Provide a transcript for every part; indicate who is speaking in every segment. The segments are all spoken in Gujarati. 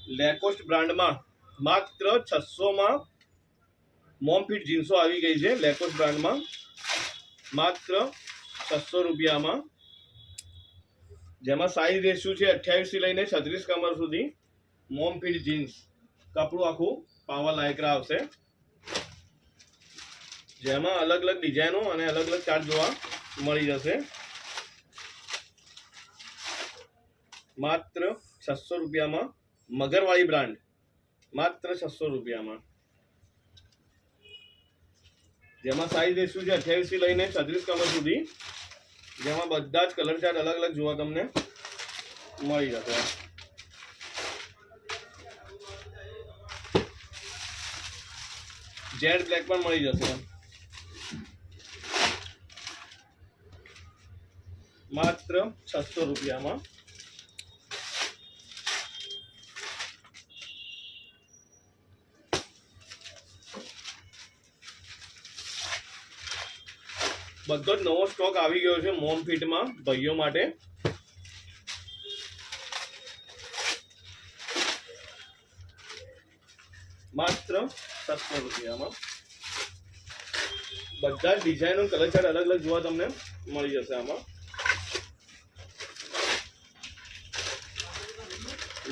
Speaker 1: લેકોસ્ટ બ્રાન્ડમાં માત્ર 600 માં મોમ ફિટ જીન્સો આવી ગઈ છે। લેકોસ્ટ બ્રાન્ડમાં માત્ર 600 રૂપિયામાં, જેમાં સાઇઝ રેશિયો છે 28 થી લઈને 36 કમર સુધી। મોમ ફિટ જીન્સ કપડું આખું પાવર લાયક્રા આવશે, જેમાં અલગ અલગ ડિઝાઇનો અને અલગ અલગ ચાર્ટ જોવા મળી જશે। માત્ર 600 રૂપિયામાં મગરવાળી બ્રાન્ડ, માત્ર 600 રૂપિયામાં, જેમાં સાઇઝ રેશિયો છે 28 થી લઈને 36 કમર સુધી, જેમાં બધા જ કલર ચાર્ટ અલગ અલગ જોવા તમને મળી જશે। જેડ બ્લેક પણ મળી જશે માત્ર 600 રૂપિયામાં। બધો જ નવો સ્ટોક આવી ગયો છે મોમ ફિટમાં ભાઈઓ માટે। માત્ર 600 રૂપિયામાં બધા જ ડિઝાઇનો કલર ચાર્ટ અલગ અલગ જોવા તમને મળી જશે આમાં।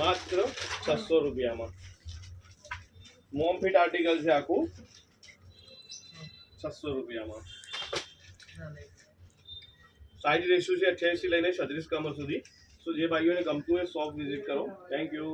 Speaker 1: માત્ર 600 રૂપિયામાં મોમ ફિટ આર્ટિકલ છે આખું 600 રૂપિયામાં। સાइज रेशियो છે 28 થી લઈને 36 કમર સુધી। તો જે ભાઈઓને ગમતું હોય શોપ વિઝિટ કરો। Thank you.